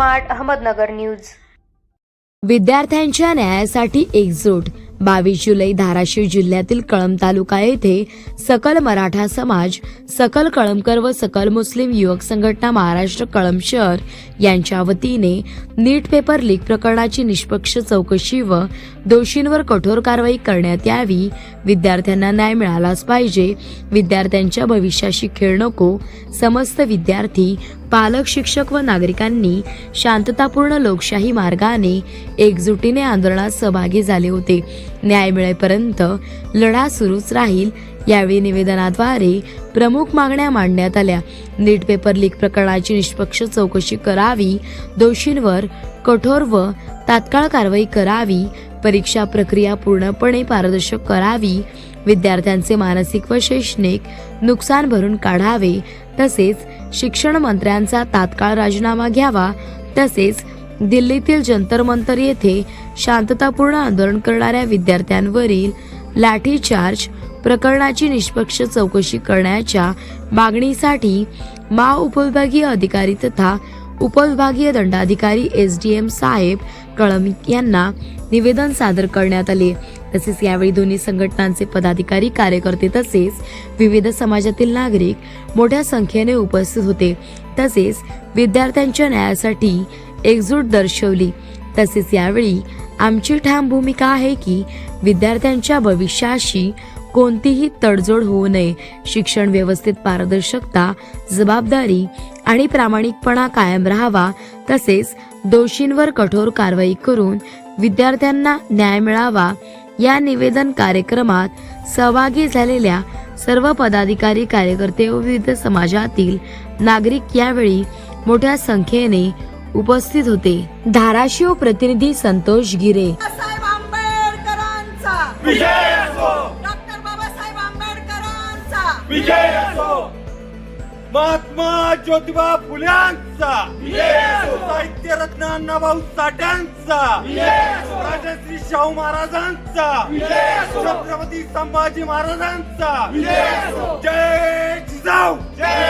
Smart Ahmednagar news. विद्यार्थ्यांच्या न्यायासाठी एकजूट 22 जुलै धाराशिव जिल्ह्यातील कळंब तालुका येथे सकल मराठा समाज, सकल कळंबकर व सकल मुस्लिम युवक संघटना महाराष्ट्र कळंब शहर यांच्या वतीने नीट पेपर लीक प्रकरणाची निष्पक्ष चौकशी व दोषींवर कठोर कारवाई करण्यात यावी, विद्यार्थ्यांना न्याय मिळालाच पाहिजे, विद्यार्थ्यांच्या भविष्याशी खेळ नको, समस्त विद्यार्थी, पालक, शिक्षक व नागरिकांनी शांततापूर्ण लोकशाही मार्गाने एकजुटीने आंदोलनात सहभागी झाले होते। न्याय मिळेपर्यंत लढा सुरूच राहील। यावेळी निवेदनाद्वारे प्रमुख मागण्या मांडण्यात आल्या। नीट पेपर लीक प्रकरणाची निष्पक्ष चौकशी करावी, दोषींवर कठोर व तात्काळ कारवाई करावी, परीक्षा प्रक्रिया पूर्णपणे पारदर्शक करावी, विद्यार्थ्यांचे मानसिक व शैक्षणिक नुकसान भरून काढावे, तसेच शिक्षण मंत्र्यांचा तात्काळ राजीनामा घ्यावा, तसेच दिल्लीतील जंतर मंतर येथे शांततापूर्ण आंदोलन करणाऱ्या विद्यार्थ्यांवरील लाठीचार्ज प्रकरणाची निष्पक्ष चौकशी करण्याच्या मागणीसाठी उपविभागीय अधिकारी तथा उपविभागीय दंडाधिकारी SDM साहेब कळंब यांना निवेदन सादर करण्यात आले। तसेच यावेळी दोन्ही संघटनांचे पदाधिकारी, कार्यकर्ते तसेच विविध समाजातील नागरिक मोठ्या संख्येने उपस्थित होते। तसेच विद्यार्थ्यांच्या न्यायासाठी एकजूट दर्शवली। तसेच यावेळी आमची ठाम भूमिका आहे की विद्यार्थ्यांच्या भविष्याशी कोणतीही तडजोड होऊ नये, शिक्षण व्यवस्थेत पारदर्शकता, जबाबदारी आणि प्रामाणिकपणा कायम राहावा, तसेच दोषींवर कठोर कारवाई करून विद्यार्थ्यांना न्याय मिळावा। या निवेदन कार्यक्रमात सहभागी झालेल्या सर्व पदाधिकारी, कार्यकर्ते व विविध समाजातील नागरिक यावेळी मोठ्या संख्येने उपस्थित होते। धाराशिव प्रतिनिधी संतोष गिरे। बाबासाहेब आंबेडकरांचा विजय असो, डॉक्टर बाबासाहेब आंबेडकरांचा विजय असो, महात्मा ज्योतिबा फुल्यांचा विजय असो, साहित्य रत्न अण्णाभाऊ साठ्यांचा विजय असो, राजश्री शाहू महाराजांचा विजय असो, छत्रपती संभाजी महाराजांचा विजय असो, जय जिजाऊ, जय